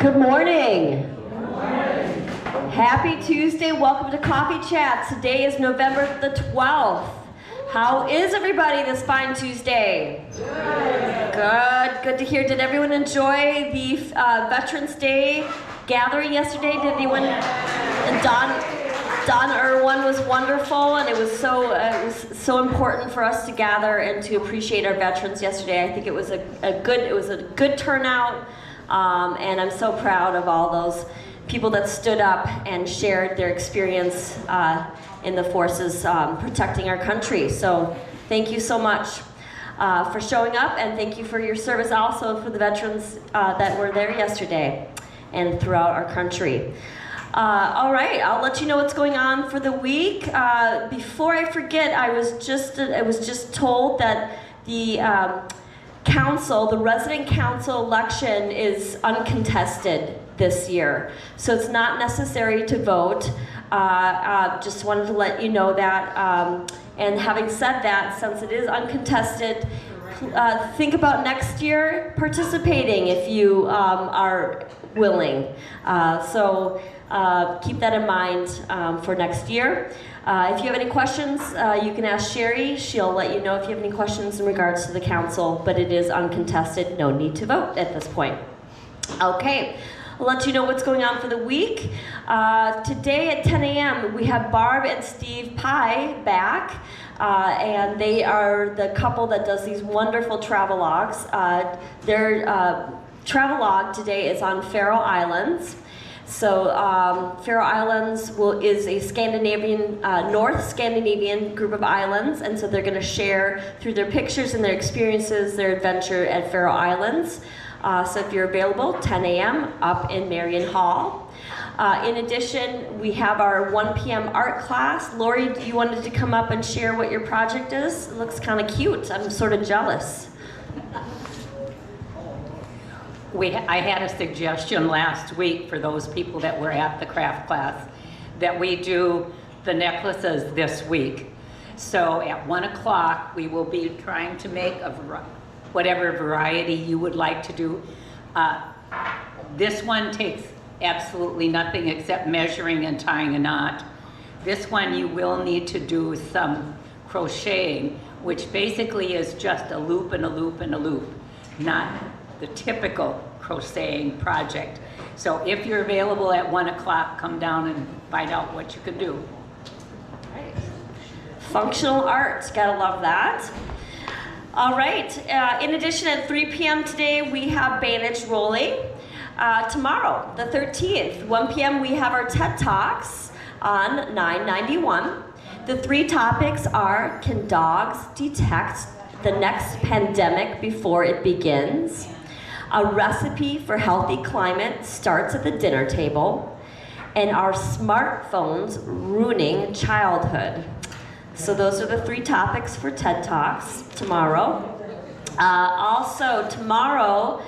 Good morning. Good morning. Happy Tuesday. Welcome to Coffee Chats. Today is November the 12th. How is everybody this fine Tuesday? Good. Good to hear. Did everyone enjoy the Veterans Day gathering yesterday? Did anyone? And Don Irwin was wonderful, and it was so important for us to gather and to appreciate our veterans yesterday. I think it was a good turnout. And I'm so proud of all those people that stood up and shared their experience in the forces protecting our country. So thank you so much for showing up, and thank you for your service also for the veterans that were there yesterday and throughout our country. All right, I'll let you know what's going on for the week. Before I forget, I was just told that the resident council election is uncontested this year, so it's not necessary to vote. Just wanted to let you know that. And having said that, since it is uncontested, think about next year participating if you are willing. So keep that in mind for next year. If you have any questions, you can ask Sherry. She'll let you know if you have any questions in regards to the council, but it is uncontested. No need to vote at this point. Okay, I'll let you know what's going on for the week. Today at 10 a.m. we have Barb and Steve Pye back, and they are the couple that does these wonderful travelogues. Their travelogue today is on Faroe Islands. So Faroe Islands is a Scandinavian, North Scandinavian group of islands, and so they're going to share through their pictures and their experiences, their adventure at Faroe Islands. So if you're available, 10 a.m. up in Marion Hall. In addition, we have our 1 p.m. art class. Lori, you wanted to come up and share what your project is? It looks kind of cute. I'm sort of jealous. I had a suggestion last week for those people that were at the craft class that we do the necklaces this week. So at 1 o'clock, we will be trying to make whatever variety you would like to do. This one takes absolutely nothing except measuring and tying a knot. This one you will need to do some crocheting, which basically is just a loop and a loop and a loop, not the typical crocheting project. So if you're available at 1 o'clock, come down and find out what you can do. Right. Functional art, gotta love that. All right, in addition at 3 p.m. today, we have bandage rolling. Tomorrow, the 13th, 1 p.m., we have our TED Talks on 991. The 3 topics are, can dogs detect the next pandemic before it begins? A recipe for healthy climate starts at the dinner table, and are smartphones ruining childhood? So those are the 3 topics for TED Talks tomorrow. Also tomorrow,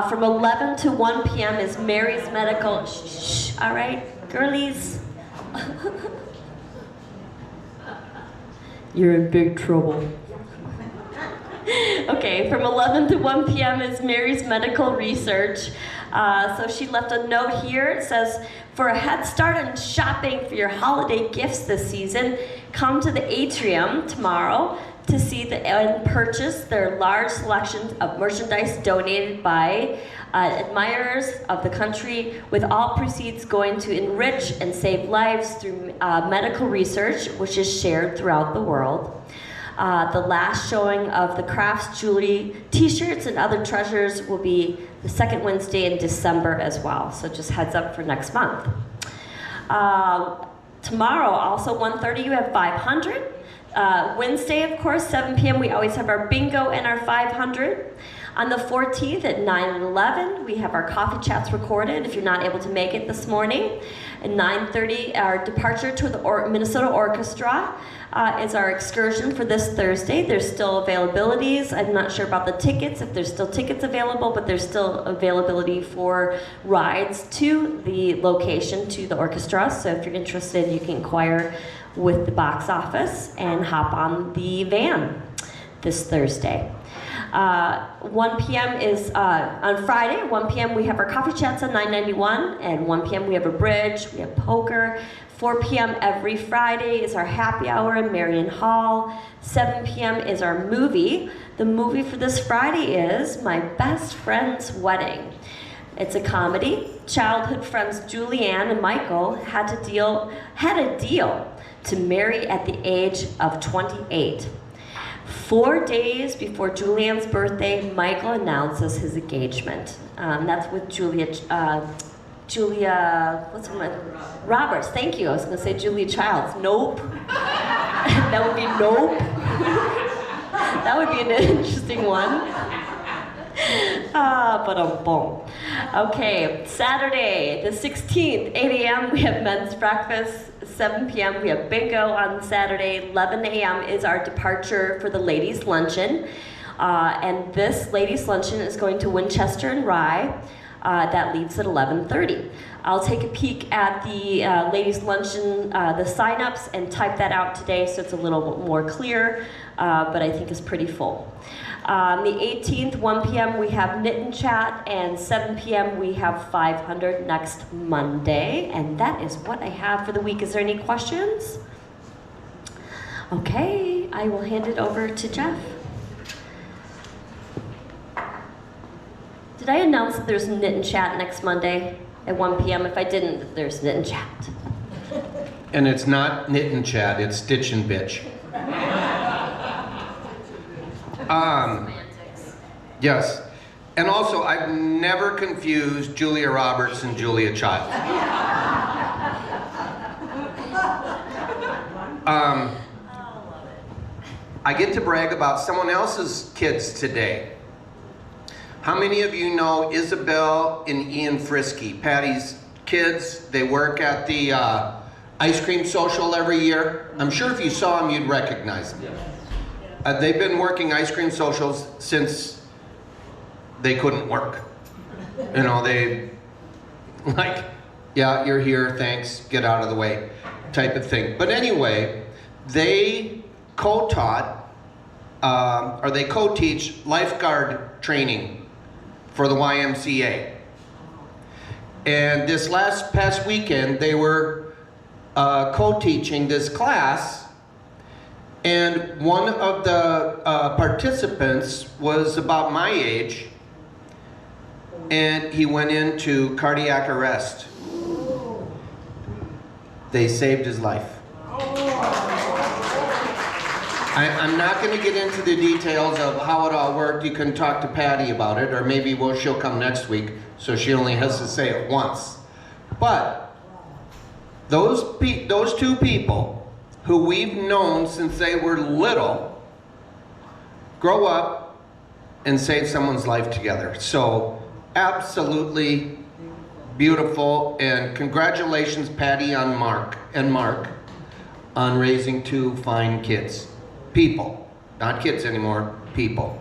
from 11 to 1 p.m. is Mary's Medical. Shh, all right, girlies. You're in big trouble. Okay, from 11 to 1 p.m. is Mary's Medical Research. So she left a note here. It says, for a head start on shopping for your holiday gifts this season, come to the atrium tomorrow to see and purchase their large selection of merchandise donated by admirers of the country, with all proceeds going to enrich and save lives through medical research, which is shared throughout the world. The last showing of the crafts, jewelry, t-shirts, and other treasures will be the second Wednesday in December as well. So just heads up for next month. Tomorrow, also 1:30, you have 500. Wednesday, of course, 7 p.m., we always have our bingo and our 500. On the 14th at 9 and 11, we have our coffee chats recorded if you're not able to make it this morning. At 9:30, our departure to the Minnesota Orchestra is our excursion for this Thursday. There's still availabilities. I'm not sure about the tickets, if there's still tickets available, but there's still availability for rides to the location, to the orchestra. So if you're interested, you can inquire with the box office and hop on the van this Thursday. 1 p.m. is on Friday. 1 p.m. we have our coffee chats at 991, and 1 p.m. we have a bridge, we have poker. 4 p.m. every Friday is our happy hour in Marion Hall. 7 p.m. is our movie. The movie for this Friday is My Best Friend's Wedding. It's a comedy. Childhood friends Julianne and Michael had a deal to marry at the age of 28. 4 days before Julianne's birthday, Michael announces his engagement. That's with Julia, what's her name? Roberts, thank you. I was gonna say Julia Childs. Nope. That would be nope. That would be an interesting one. But boom. Okay, Saturday, the 16th, 8 a.m. we have men's breakfast. 7 p.m. we have bingo on Saturday. 11 a.m. is our departure for the ladies' luncheon. And this ladies' luncheon is going to Winchester and Rye. That leaves at 11:30. I'll take a peek at the ladies' luncheon, the sign-ups, and type that out today so it's a little more clear, but I think it's pretty full. On the 18th, 1 p.m. we have Knit and Chat, and 7 p.m. we have 500 next Monday, and that is what I have for the week. Is there any questions? Okay, I will hand it over to Jeff. Did I announce that there's Knit and Chat next Monday at 1 p.m.? If I didn't, there's Knit and Chat. And it's not Knit and Chat, it's Stitch and Bitch. Yes. And also, I've never confused Julia Roberts and Julia Childs. I get to brag about someone else's kids today. How many of you know Isabel and Ian Frisky, Patty's kids? They work at the ice cream social every year. I'm sure if you saw them, you'd recognize them. They've been working ice cream socials since they couldn't work. You know, they like, yeah, you're here, thanks, get out of the way, type of thing. But anyway, they co-taught, or they co-teach lifeguard training for the YMCA. And this past weekend, they were co-teaching this class, and one of the participants was about my age, and he went into cardiac arrest. They saved his life. I'm not going to get into the details of how it all worked. You can talk to Patty about it, or maybe she'll come next week, so she only has to say it once. But those two people who we've known since they were little grow up and save someone's life together. So absolutely beautiful, and congratulations, Patty and Mark, on raising two fine kids. People, not kids anymore, people.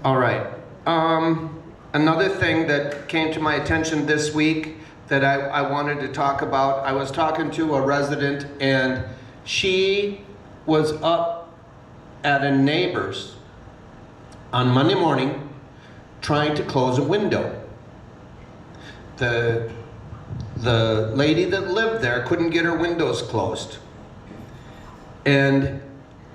All right. Another thing that came to my attention this week that I wanted to talk about, I was talking to a resident, and she was up at a neighbor's on Monday morning trying to close a window. The lady that lived there couldn't get her windows closed. And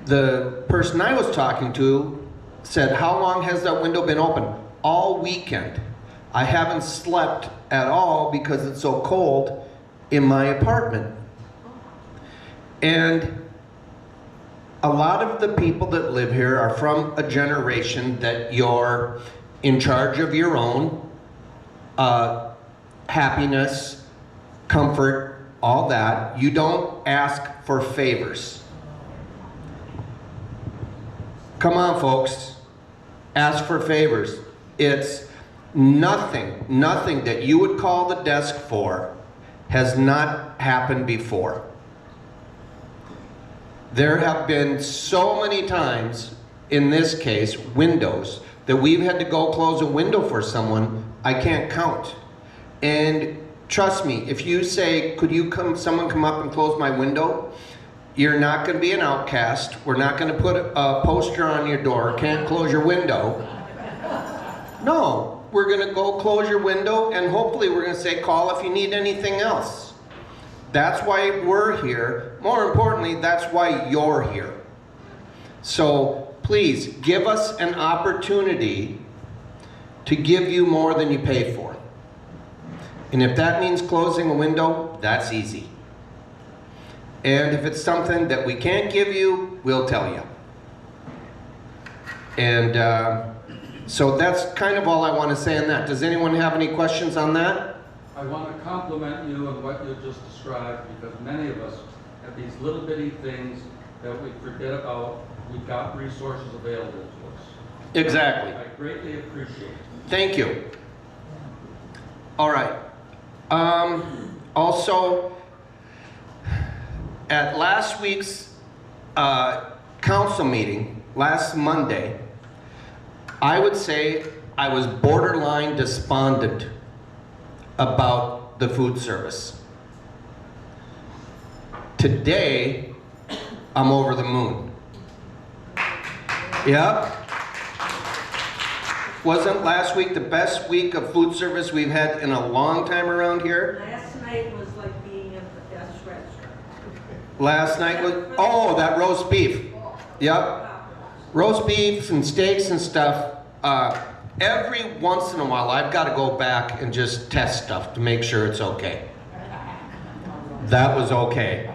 the person I was talking to said, how long has that window been open? All weekend. I haven't slept at all because it's so cold in my apartment. And a lot of the people that live here are from a generation that you're in charge of your own happiness, comfort, all that. You don't ask for favors. Come on, folks, ask for favors. It's nothing that you would call the desk for has not happened before. There have been so many times, in this case, windows, that we've had to go close a window for someone, I can't count. And trust me, if you say, could you someone come up and close my window? You're not going to be an outcast. We're not going to put a poster on your door, can't close your window. No, we're going to go close your window, and hopefully we're going to say, call if you need anything else. That's why we're here. More importantly, that's why you're here. So please give us an opportunity to give you more than you pay for. And if that means closing a window, that's easy. And if it's something that we can't give you, we'll tell you. And so that's kind of all I want to say on that. Does anyone have any questions on that? I want to compliment you on what you just described, because many of us have these little bitty things that we forget about. We've got resources available to us. Exactly. I greatly appreciate it. Thank you. All right. Also, at last week's council meeting, last Monday, I would say I was borderline despondent about the food service. Today, I'm over the moon. Yep. Wasn't last week the best week of food service we've had in a long time around here? Last night was like being at the best restaurant. Last night was, oh, that roast beef. Yep. Roast beefs and steaks and stuff. Every once in a while, I've got to go back and just test stuff to make sure it's okay. That was okay.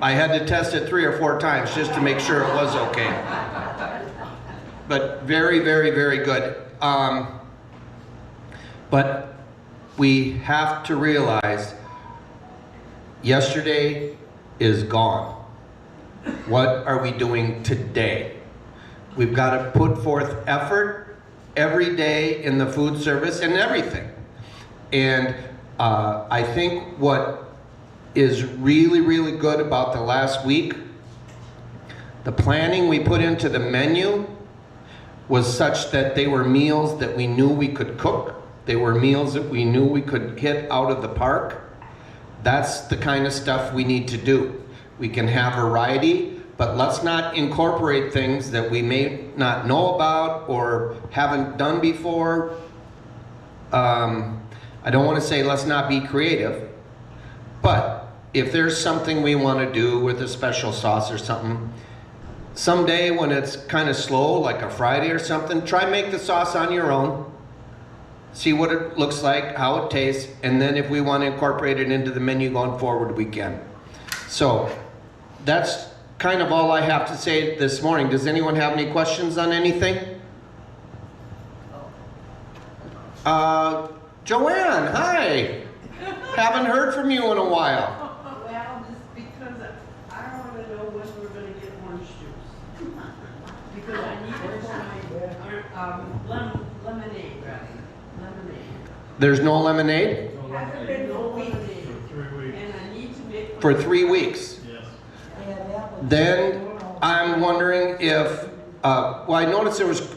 I had to test it 3 or 4 times just to make sure it was okay. But very, very, very good. But we have to realize yesterday is gone. What are we doing today? We've got to put forth effort every day in the food service and everything. And I think what is really, really good about the last week, the planning we put into the menu was such that they were meals that we knew we could cook. They were meals that we knew we could hit out of the park. That's the kind of stuff we need to do. We can have variety, but let's not incorporate things that we may not know about or haven't done before. I don't want to say let's not be creative, but if there's something we want to do with a special sauce or something, someday when it's kind of slow, like a Friday or something, try make the sauce on your own. See what it looks like, how it tastes, and then if we want to incorporate it into the menu going forward, we can. So that's kind of all I have to say this morning. Does anyone have any questions on anything? Joanne, hi. Haven't heard from you in a while. Well, just because I want to know when we're going to get orange juice. Because I need it for my lemonade. Lemonade. There's no lemonade? Hasn't been a week. And I need to make. For 3 weeks. Yes. Then I'm wondering if, well, I noticed there was,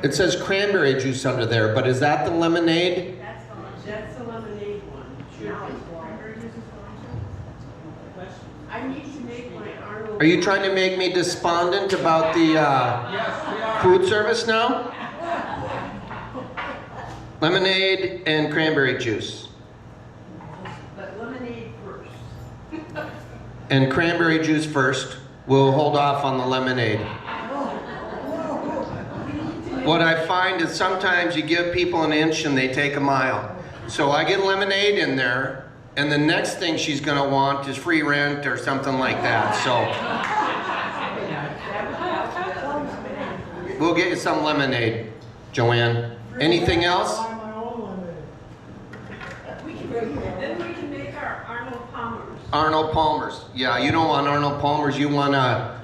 it says cranberry juice under there, but is that the lemonade? That's the lemonade one. I need to make my Arnold. Are you trying to make me despondent about the Yes, we are. food service now? Lemonade and cranberry juice. But lemonade first. And cranberry juice first. We'll hold off on the lemonade. What I find is sometimes you give people an inch and they take a mile. So I get lemonade in there, and the next thing she's gonna want is free rent or something like that, so. We'll get you some lemonade, Joanne. Anything else? Buy my own lemonade. Then we can make our Arnold Palmers. Arnold Palmer's. Yeah, you don't want Arnold Palmer's, you want a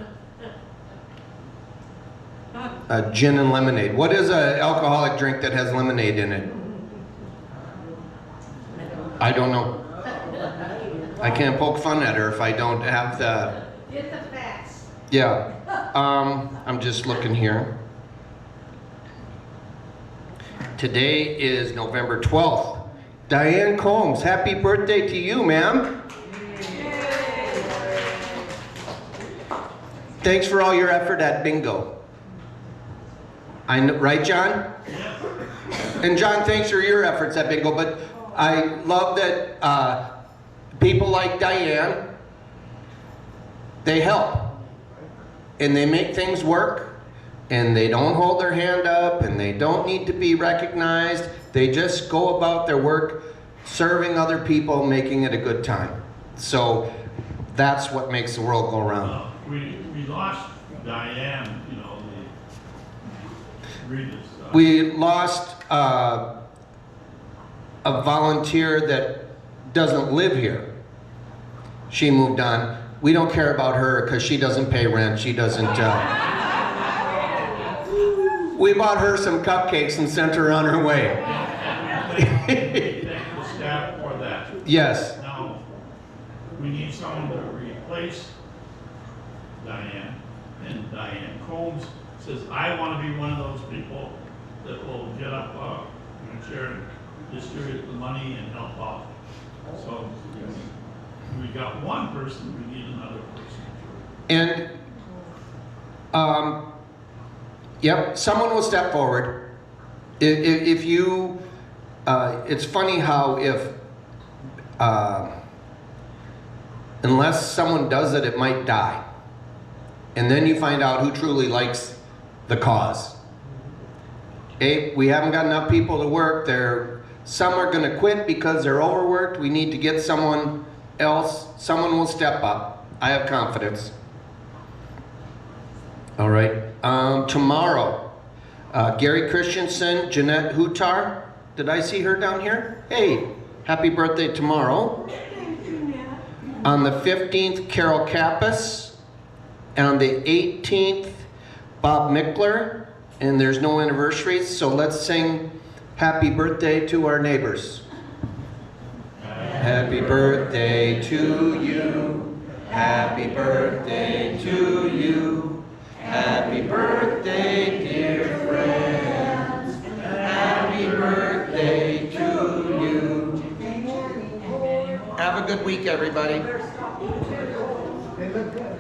gin and lemonade. What is an alcoholic drink that has lemonade in it? I don't know. I can't poke fun at her if I don't have the... Get the facts. Yeah. I'm just looking here. Today is November 12th. Diane Combs, happy birthday to you, ma'am. Thanks for all your effort at bingo. Right, John? And John, thanks for your efforts at bingo, but I love that people like Diane, they help. And they make things work, and they don't hold their hand up, and they don't need to be recognized. They just go about their work, serving other people, making it a good time. So that's what makes the world go round. We lost Diane, you know, the Rita's. We lost a volunteer that doesn't live here. She moved on. We don't care about her because she doesn't pay rent. She doesn't. We bought her some cupcakes and sent her on her way. Thank the staff for that. Yes. Now, we need someone to replace Diane. And Diane Combs says, I want to be one of those people that will get up in a chair and distribute the money and help out. So we got one person, we need another person. And, yep, someone will step forward. If you, it's funny how unless someone does it, it might die. And then you find out who truly likes the cause. We haven't got enough people to work. Some are going to quit because they're overworked. We need to get someone else. Someone will step up. I have confidence. All right. Tomorrow, Gary Christensen, Jeanette Hutar. Did I see her down here? Hey, happy birthday tomorrow. On the 15th, Carol Kappas. On the 18th, Bob Mickler. And there's no anniversaries, so let's sing happy birthday to our neighbors. Happy birthday to you. Happy birthday to you. Happy birthday, dear friends. Happy birthday to you. Have a good week, everybody. They look good.